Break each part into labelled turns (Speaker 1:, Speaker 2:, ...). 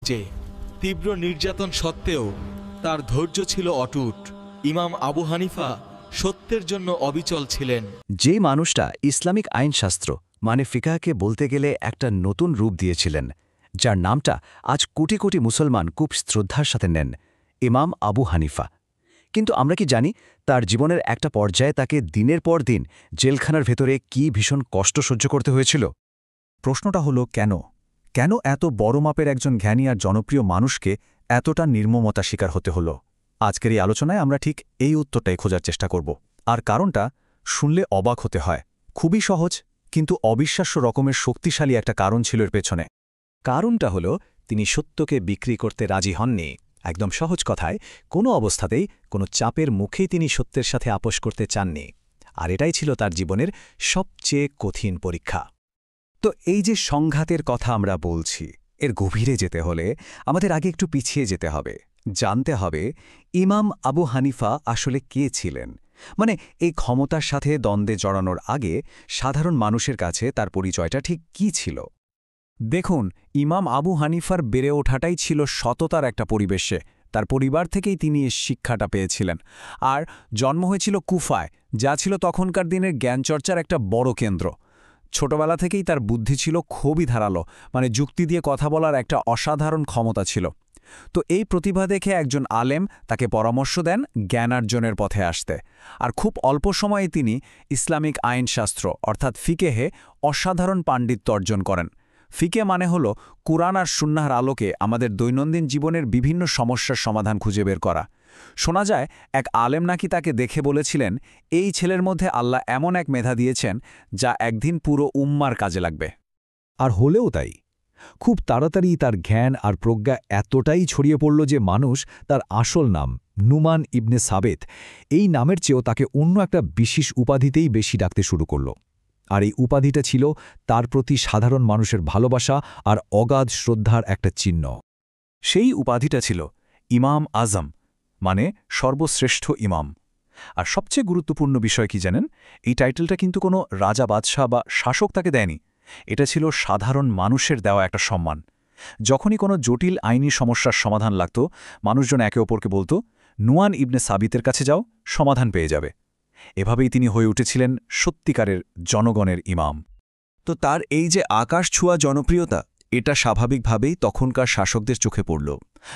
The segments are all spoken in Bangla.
Speaker 1: কষ্টে। তীব্র নির্যাতন সত্ত্বেও তার ধৈর্য ছিল অটুট। ইমাম আবু হানিফা সত্যের জন্য অবিচল ছিলেন।
Speaker 2: যে মানুষটা ইসলামিক আইনশাস্ত্র মানে ফিকাহকে বলতে গেলে একটা নতুন রূপ দিয়েছিলেন, যার নামটা আজ কোটি কোটি মুসলমান খুব শ্রদ্ধার সাথে নেন, ইমাম আবু হানিফা। কিন্তু আমরা কি জানি তার জীবনের একটা পর্যায়ে তাকে দিনের পর দিন জেলখানার ভেতরে কি ভীষণ কষ্ট সহ্য করতে হয়েছিল?
Speaker 3: প্রশ্নটা হলো কেন এত বড় মাপের একজন জ্ঞানী আর জনপ্রিয় মানুষকে এতটা নির্মমতা শিকার হতে হলো? আজকের এই আলোচনায় আমরা ঠিক এই উত্তরটাই খোঁজার চেষ্টা করব। আর কারণটা শুনলে অবাক হতে হয়। খুবই সহজ, কিন্তু অবিশ্বাস্য রকমের শক্তিশালী একটা কারণ ছিল এর পেছনে। কারণটা হলো তিনি সত্যকে বিক্রি করতে রাজি হননি। একদম সহজ কথায়, কোনো অবস্থাতেই কোনো চাপের মুখেই তিনি সত্যের সাথে আপোষ করতে চাননি। আর এটাই ছিল তার জীবনের সবচেয়ে কঠিন পরীক্ষা। তো এই যে সংঘাতের কথা আমরা বলছি, এর গভীরে যেতে হলে আমাদের আগে একটু পিছিয়ে যেতে হবে। জানতে হবে ইমাম আবু হানিফা আসলে কে ছিলেন। মানে এই ক্ষমতার সাথে দ্বন্দ্বে জড়ানোর আগে সাধারণ মানুষের কাছে তার পরিচয়টা ঠিক কী ছিল? দেখুন, ইমাম আবু হানিফার বেড়ে ওঠাটাই ছিল সততার একটা পরিবেশে। তার পরিবার থেকেই তিনি এই শিক্ষাটা পেয়েছিলেন। আর জন্ম হয়েছিল কুফায়, যা ছিল তখনকার দিনের জ্ঞানচর্চার একটা বড় কেন্দ্র। ছোটবেলা থেকেই তার বুদ্ধি ছিল খুবই ধারালো, মানে যুক্তি দিয়ে কথা বলার একটা অসাধারণ ক্ষমতা ছিল। তো এই প্রতিভা দেখে একজন আলেম তাকে পরামর্শ দেন জ্ঞানার্জনের পথে আসতে। আর খুব অল্প সময়ে তিনি ইসলামিক আইনশাস্ত্র অর্থাৎ ফিকেহে অসাধারণ পাণ্ডিত্য অর্জন করেন। ফিকে মানে হল কুরআন আর সুন্নাহর আলোকে আমাদের দৈনন্দিন জীবনের বিভিন্ন সমস্যার সমাধান খুঁজে বের করা। শোনা যায় এক আলেম নাকি তাকে দেখে বলেছিলেন, এই ছেলের মধ্যে আল্লাহ এমন এক মেধা দিয়েছেন যা একদিন পুরো উম্মার কাজে লাগবে।
Speaker 4: আর হলেও তাই। খুব তাড়াতাড়ি তার জ্ঞান আর প্রজ্ঞা এতটাই ছড়িয়ে পড়ল যে মানুষ তার আসল নাম নুমান ইবনে সাবেত এই নামের চেয়েও তাকে অন্য একটা বিশেষ উপাধিতেই বেশি ডাকতে শুরু করল। আর এই উপাধিটা ছিল তার প্রতি সাধারণ মানুষের ভালোবাসা আর অগাধ শ্রদ্ধার একটা চিহ্ন।
Speaker 3: সেই উপাধিটা ছিল ইমাম আজম, মানে সর্বশ্রেষ্ঠ ইমাম। আর সবচেয়ে গুরুত্বপূর্ণ বিষয় কি জানেন? এই টাইটেলটা কিন্তু কোনো রাজা বাদশাহ বা শাসক তাকে দেয়নি। এটা ছিল সাধারণ মানুষের দেওয়া একটা সম্মান। যখনই কোনো জটিল আইনি সমস্যার সমাধান লাগত, মানুষজন একে অপরকে বলতো, নুমান ইবনে সাবিতের কাছে যাও, সমাধান পেয়ে যাবে। এভাবেই তিনি হয়ে উঠেছিলেন সত্যিকারের জনগণের ইমাম। তো তার এই যে আকাশ ছোঁয়া জনপ্রিয়তা, এটা স্বাভাবিকভাবেই তখনকার শাসকদের চোখে পড়ল।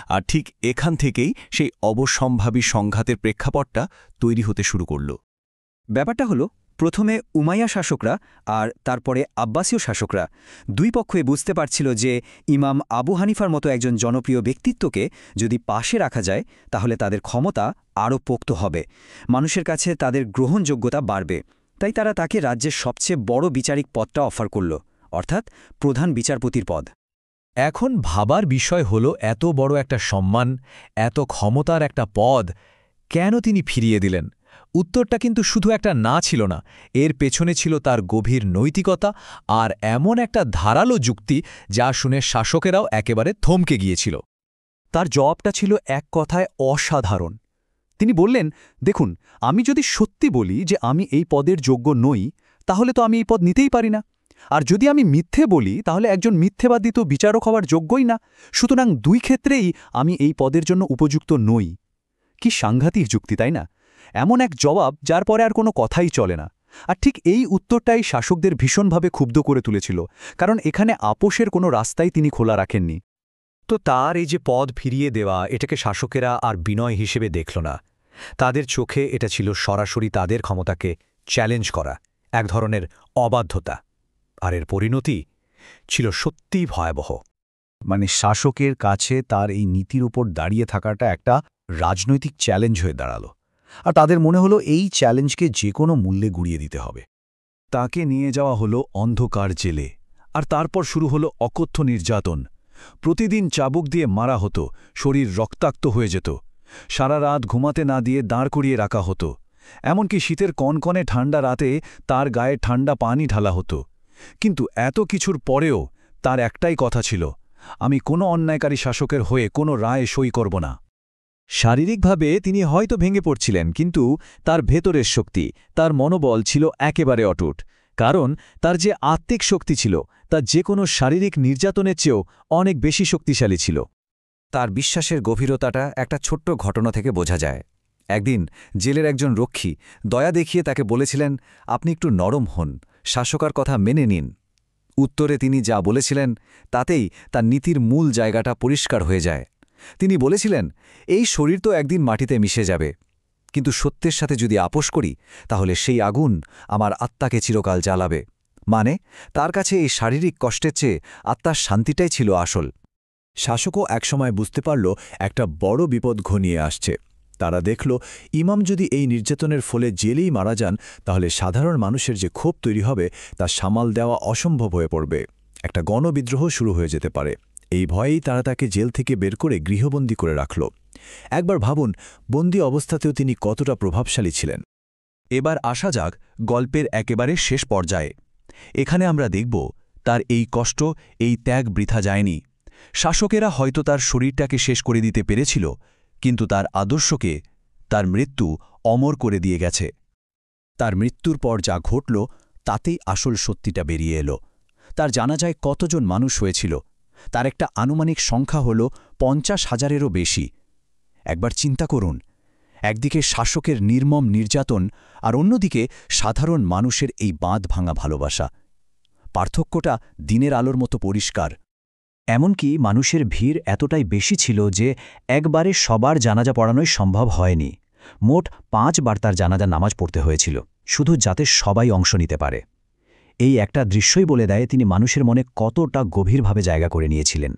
Speaker 3: আর ঠিক এখান থেকেই সেই অবশ্যম্ভাবী সংঘাতের প্রেক্ষাপটটা তৈরি হতে শুরু করল।
Speaker 5: ব্যাপারটা হলো, প্রথমে উমাইয়া শাসকরা আর তারপরে আব্বাসীয় শাসকরা দুই পক্ষই বুঝতে পারছিল যে ইমাম আবু হানিফার মতো একজন জনপ্রিয় ব্যক্তিত্বকে যদি পাশে রাখা যায় তাহলে তাদের ক্ষমতা আরও পোক্ত হবে, মানুষের কাছে তাদের গ্রহণযোগ্যতা বাড়বে। তাই তারা তাকে রাজ্যের সবচেয়ে বড় বিচারিক পদটা অফার করল, অর্থাৎ প্রধান বিচারপতির পদ।
Speaker 4: এখন ভাবার বিষয় হল, এত বড় একটা সম্মান, এত ক্ষমতার একটা পদ কেন তিনি ফিরিয়ে দিলেন? উত্তরটা কিন্তু শুধু একটা না ছিল না, এর পেছনে ছিল তার গভীর নৈতিকতা আর এমন একটা ধারালো যুক্তি যা শুনে শাসকেরাও একেবারে থমকে গিয়েছিল।
Speaker 3: তার জবাবটা ছিল এক কথায় অসাধারণ। তিনি বললেন, দেখুন, আমি যদি সত্যি বলি যে আমি এই পদের যোগ্য নই, তাহলে তো আমি এই পদ নিতেই পারি না। আর যদি আমি মিথ্যে বলি, তাহলে একজন মিথ্যেবাদী তো বিচারক হওয়ার যোগ্যই না। সুতরাং দুই ক্ষেত্রেই আমি এই পদের জন্য উপযুক্ত নই। কি সাংঘাতিক যুক্তি, তাই না? এমন এক জবাব যার পরে আর কোনো কথাই চলে না। আর ঠিক এই উত্তরটাই শাসকদের ভীষণভাবে ক্ষুব্ধ করে তুলেছিল, কারণ এখানে আপোষের কোনো রাস্তাই তিনি খোলা রাখেননি।
Speaker 2: তো তার এই যে পদ ফিরিয়ে দেওয়া, এটাকে শাসকেরা আর বিনয় হিসেবে দেখল না। তাদের চোখে এটা ছিল সরাসরি তাদের ক্ষমতাকে চ্যালেঞ্জ করা, এক ধরনের অবাধ্যতা। আর এর পরিণতি ছিল সত্যিই ভয়াবহ।
Speaker 4: মানে শাসকের কাছে তার এই নীতির উপর দাঁড়িয়ে থাকাটা একটা রাজনৈতিক চ্যালেঞ্জ হয়ে দাঁড়ালো। আর তাদের মনে হলো এই চ্যালেঞ্জকে যে কোনো মূল্যে গুড়িয়ে দিতে হবে।
Speaker 3: তাকে নিয়ে যাওয়া হলো অন্ধকার জেলে। আর তারপর শুরু হলো অকথ্য নির্যাতন। প্রতিদিন চাবুক দিয়ে মারা হতো, শরীর রক্তাক্ত হয়ে যেত। সারা রাত ঘুমাতে না দিয়ে দাঁড় করিয়ে রাখা হতো। এমনকি শীতের কনকনে ঠান্ডা রাতে তার গায়ে ঠান্ডা পানি ঢালা হতো। কিন্তু এত কিছুর পরেও তার একটাই কথা ছিল, আমি কোনো অন্যায়কারী শাসকের হয়ে কোনো রায়ে সই করব না।
Speaker 4: শারীরিকভাবে তিনি হয়তো ভেঙে পড়ছিলেন, কিন্তু তার ভেতরের শক্তি, তার মনোবল ছিল একেবারে অটুট। কারণ তার যে আত্মিক শক্তি ছিল তা যে কোনো শারীরিক নির্যাতনের চেয়েও অনেক বেশি শক্তিশালী ছিল।
Speaker 2: তার বিশ্বাসের গভীরতাটা একটা ছোট্ট ঘটনা থেকে বোঝা যায়। একদিন জেলের একজন রক্ষী দয়া দেখিয়ে তাকে বলেছিলেন, আপনি একটু নরম হন, শাসকার কথা মেনে নিন। উত্তরে তিনি যা বলেছিলেন তাতেই তার নীতির মূল জায়গাটা পরিষ্কার হয়ে যায়। তিনি বলেছিলেন, এই শরীর তো একদিন মাটিতে মিশে যাবে, কিন্তু সত্যের সাথে যদি আপোষ করি তাহলে সেই আগুন আমার আত্মাকে চিরকাল জ্বালাবে। মানে তার কাছে এই শারীরিক কষ্টের চেয়ে আত্মার শান্তিটাই ছিল আসল।
Speaker 3: শাসকও একসময় বুঝতে পারল একটা বড় বিপদ ঘনিয়ে আসছে। তারা দেখল, ইমাম যদি এই নির্যাতনের ফলে জেলেই মারা যান তাহলে সাধারণ মানুষের যে ক্ষোভ তৈরি হবে তা সামাল দেওয়া অসম্ভব হয়ে পড়বে। একটা গণবিদ্রোহ শুরু হয়ে যেতে পারে। এই ভয়েই তারা তাকে জেল থেকে বের করে গৃহবন্দী করে রাখল। একবার ভাবুন, বন্দী অবস্থাতেও তিনি কতটা প্রভাবশালী ছিলেন।
Speaker 6: এবার আসা যাক গল্পের একেবারে শেষ পর্যায়ে। এখানে আমরা দেখব তার এই কষ্ট, এই ত্যাগ বৃথা যায়নি। শাসকেরা হয়তো তার শরীরটাকে শেষ করে দিতে পেরেছিল, কিন্তু তার আদর্শকে, তার মৃত্যু অমর করে দিয়ে গেছে।
Speaker 3: তার মৃত্যুর পর যা ঘটল তাতেই আসল সত্যিটা বেরিয়ে এলো। তার জানাজায় কতজন মানুষ হয়েছিল তার একটা আনুমানিক সংখ্যা হল 50,000-এরও বেশি। একবার চিন্তা করুন, একদিকে শাসকের নির্মম নির্যাতন আর অন্যদিকে সাধারণ মানুষের এই বাঁধ ভাঙা ভালোবাসা। পার্থক্যটা দিনের আলোর মতো পরিষ্কার।
Speaker 2: এমনকি মানুষের ভিড় এতটাই বেশি ছিল যে একবারে সবার জানাজা পড়ানোই সম্ভব হয়নি। মোট 5 বার তার জানাজা নামাজ পড়তে হয়েছিল, শুধু যাতে সবাই অংশ নিতে পারে। এই একটা দৃশ্যই বলে দেয় তিনি মানুষের মনে কতটা গভীরভাবে জায়গা করে নিয়েছিলেন।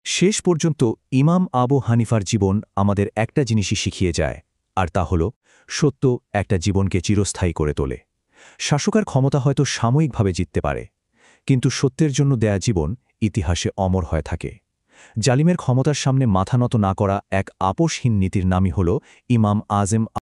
Speaker 3: শেষ পর্যন্ত ইমাম আবু হানিফার জীবন আমাদের একটা জিনিসই শিখিয়ে যায়, আর তা হল সত্য একটা জীবনকে চিরস্থায়ী করে তোলে। শাসকের ক্ষমতা হয়তো সাময়িকভাবে জিততে পারে, কিন্তু সত্যের জন্য দেয়া জীবন ইতিহাসে অমর হয়ে থাকে। জালিমের ক্ষমতার সামনে মাথা নত না করা এক আপোষহীন নীতির নামই হল ইমাম আজম